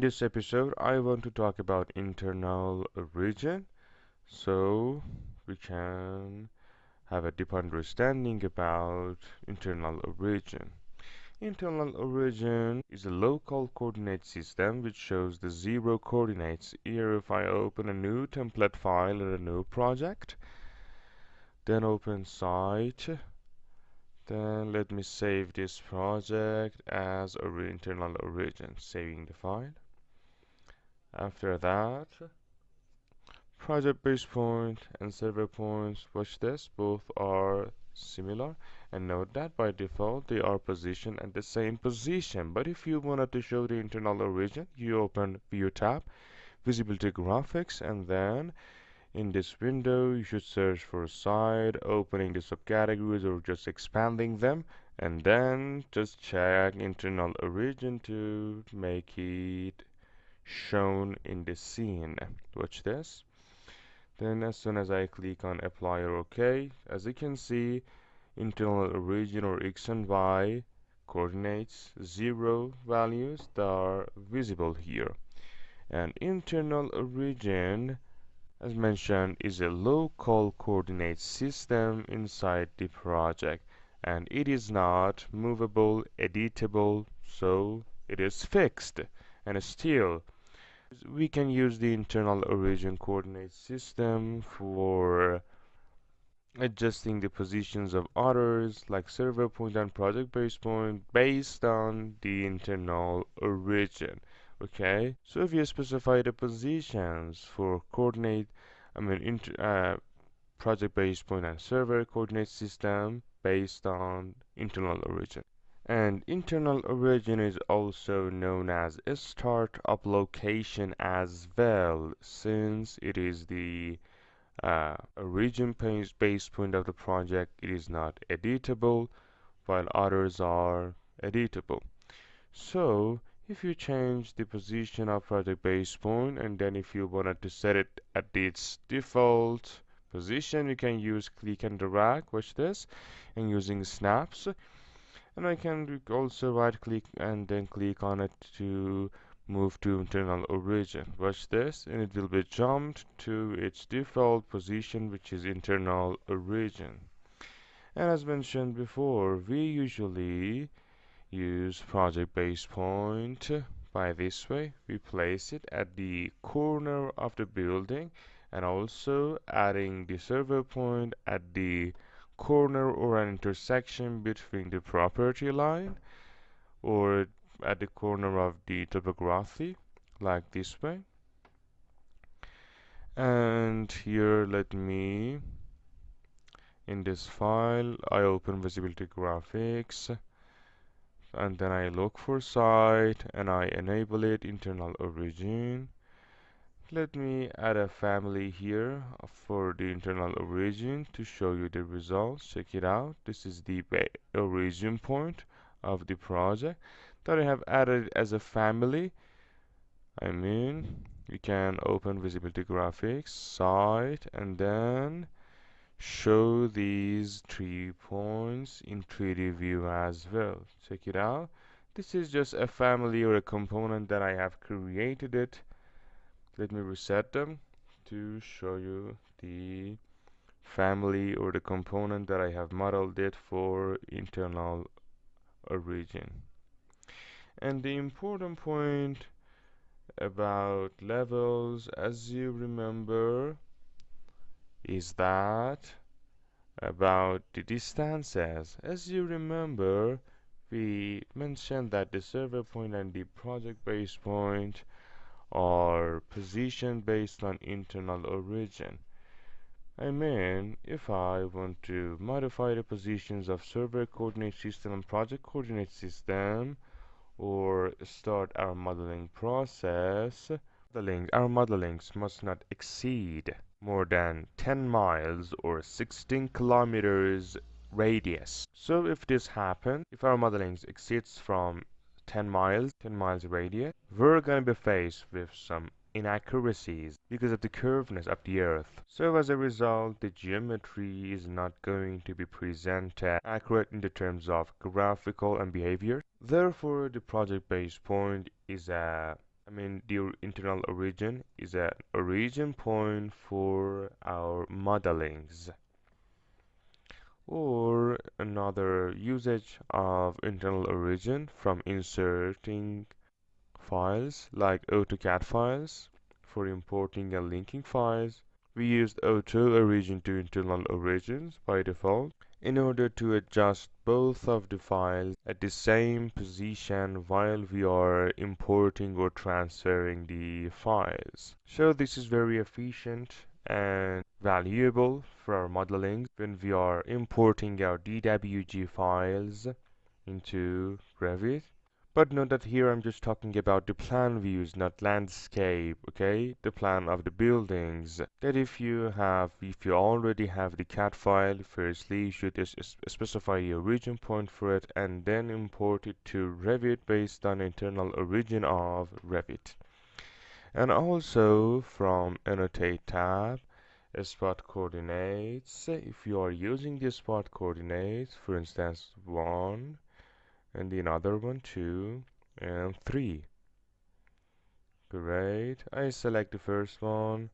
this episode, I want to talk about internal origin so we can have a deep understanding about internal origin. Internal origin is a local coordinate system which shows the zero coordinates. Here, if I open a new template file or a new project, then open site, then let me save this project as internal origin, saving the file. After that, project base point and server points, watch this, both are similar, and note that by default they are positioned at the same position. But if you wanted to show the internal origin, you open View tab, Visibility Graphics, and then in this window you should search for site, opening the subcategories or just expanding them, and then just check internal origin to make it shown in the scene. Watch this. Then as soon as I click on apply or OK, as you can see, internal origin or x and y coordinates, zero values that are visible here. And internal origin, as mentioned, is a local coordinate system inside the project, and it is not movable, editable, so it is fixed. And still, we can use the internal origin coordinate system for adjusting the positions of others like server point and project base point based on the internal origin. Okay, so if you specify the positions for coordinate, project base point and server coordinate system based on internal origin. And internal origin is also known as a startup location as well, since it is the origin base point of the project. It is not editable, while others are editable. So if you change the position of project base point, and then if you wanted to set it at its default position, you can use click and drag, watch this, and using snaps. And I can also right click and then click on it to move to internal origin. Watch this, and it will be jumped to its default position, which is internal origin. And as mentioned before, we usually use project base point by this way. We place it at the corner of the building, and also adding the server point at the corner or an intersection between the property line or at the corner of the topography, like this way. And here, let me, in this file, I open visibility graphics, and then I look for site and I enable it internal origin. Let me add a family here for the internal origin to show you the results. Check it out. This is the origin point of the project that I have added as a family. You can open visibility graphics, site, and then show these 3 points in 3D view as well. Check it out. This is just a family or a component that I have created it. Let me reset them to show you the family or the component that I have modeled it for internal origin. And the important point about levels, as you remember, is that about the distances. As you remember, we mentioned that the server point and the project base point are positioned based on internal origin. If I want to modify the positions of server coordinate system and project coordinate system, or start our modeling process, our modelings must not exceed more than 10 miles or 16 kilometers radius. So if this happens, if our modeling exceeds from 10 miles radius, we're going to be faced with some inaccuracies because of the curveness of the earth. So as a result, the geometry is not going to be presented accurate in the terms of graphical and behavior. Therefore, the project base point is a The internal origin is an origin point for our modelings. Or another usage of internal origin from inserting files like AutoCAD files for importing and linking files. We used auto origin to internal origins by default in order to adjust both of the files at the same position while we are importing or transferring the files. So this is very efficient and valuable for our modeling when we are importing our DWG files into Revit. But note that here I'm just talking about the plan views, not landscape, okay? The plan of the buildings. That if you already have the CAD file, firstly you should specify your origin point for it and then import it to Revit based on internal origin of Revit. And also from Annotate tab, spot coordinates. If you are using the spot coordinates, for instance 1, and the another one 2 and 3. Great. I select the first one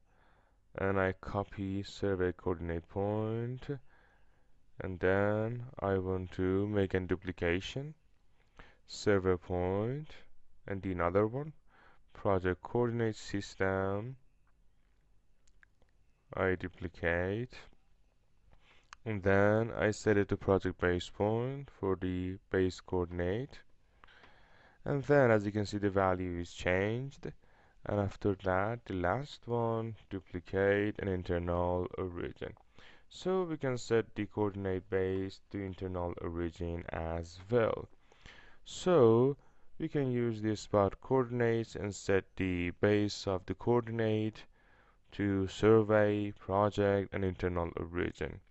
and I copy survey coordinate point, and then I want to make a duplication survey point and the another one project coordinate system. I duplicate and then I set it to project base point for the base coordinate. And then as you can see the value is changed, and after that the last one duplicate an internal origin. So we can set the coordinate base to internal origin as well. So we can use the spot coordinates and set the base of the coordinate to survey, project and internal origin.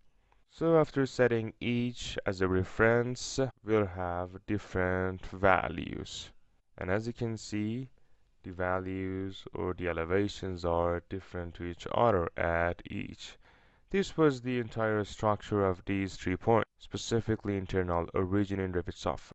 So after setting each as a reference, we'll have different values. And as you can see, the values or the elevations are different to each other at each. This was the entire structure of these 3 points, specifically internal origin in Revit software.